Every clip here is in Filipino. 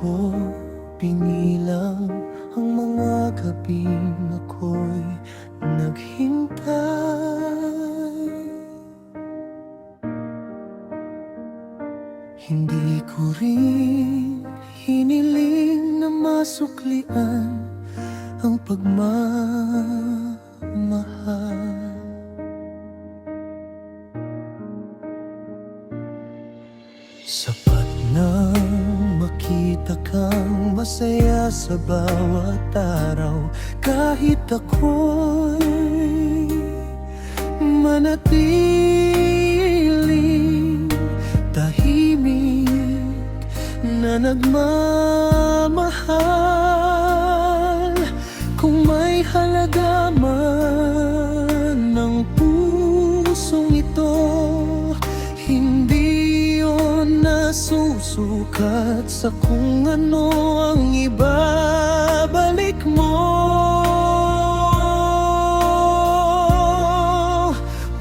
ko pinilang ang mga gabing ako'y naghintay. Hindi ko rin hiniling na masuklian ang pagmamahal. Sapat na makita kang masaya sa bawat araw, kahit ako'y manatiling tahimik na nagmamahal. Kung may halaga man ng pusong ito, hindi yun nasusukat sa kung ano ang ibabalik mo.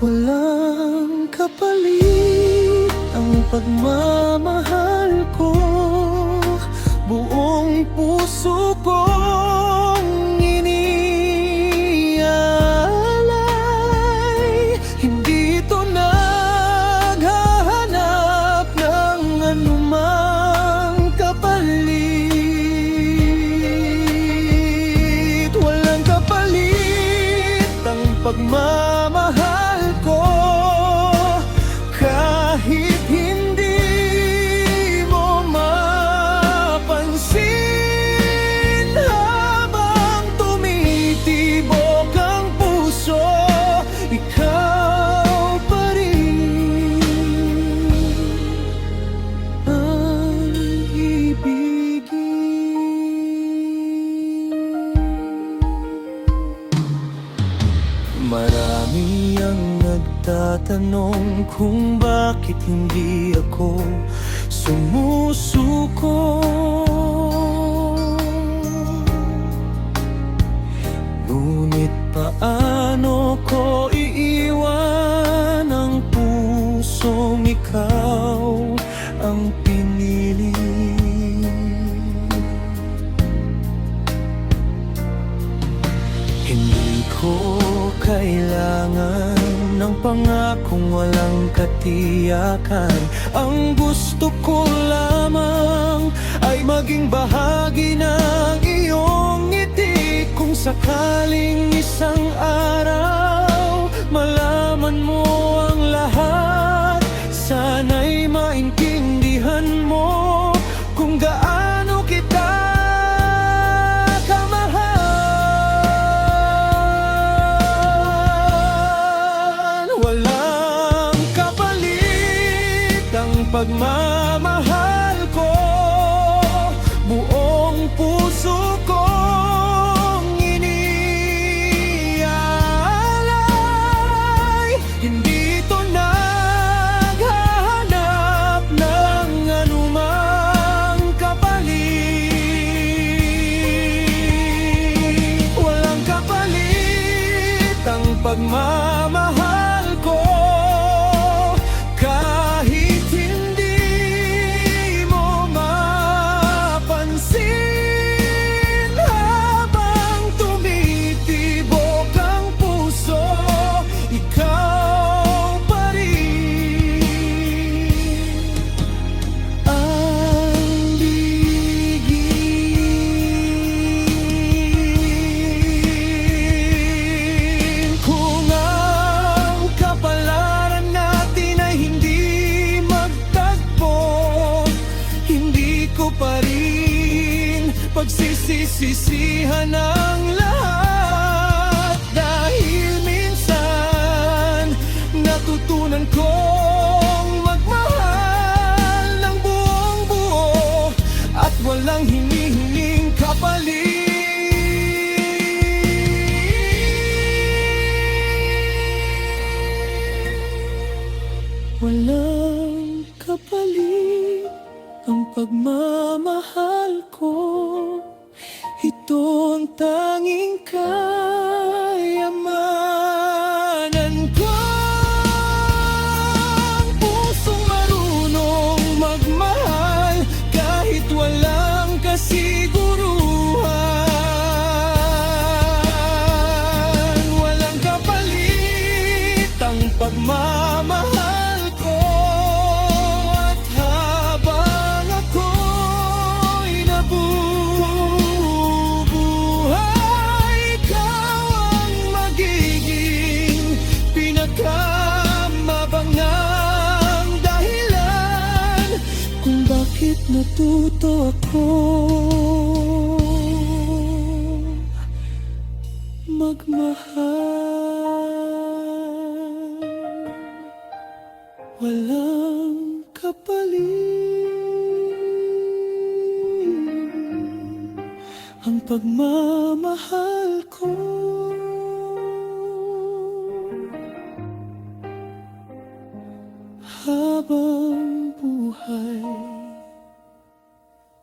Walang kapalit ang pagmamahal ko, buong puso kong inialay. Hindi ito naghahanap ng anumang kapalit. Walang kapalit ang pagmamahal ko, kahit hindi mo mapansin. Habang tumitibok ang puso, ikaw pa rin ang ibigin. Marami ang nagtatanong kung bakit hindi ako sumusuko. Ngunit paano ko iiwan ang pusong ikaw ang pinili? Hindi ko kailangan ng pangakong walang katiyakan. Ang gusto ko lamang ay maging bahagi ng iyong ngiti. Kung sakaling isang araw malaman mo ang lahat, sana'y maintindihan mo kung gaano kita kamahal. Walang kapalit ang pagmamahal ko, buong puso kong inialay. Hindi ito naghahanap ng anumang kapalit. Walang kapalit ang pagmamahal ko, kahit hindi mo mapansin. Habang tumitibok ang puso, ikaw pa rin ang bigin. Kung ang kapalaran natin ay hindi magtagpo, hindi ko pa rin pagsisisihan ang lahat. Dahil minsan natutunan kong magmahal ng buong buo at walang hinihinging kapalit. Walang kapalit ang pagmamahal ko, ito ang tanging kayamanan ko. Ang pusong marunong magmahal kahit walang natuto ako magmahal. Walang kapalit ang pagmamahal ko. Habang buhay,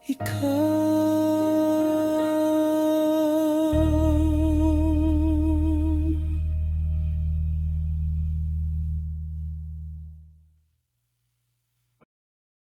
ikaw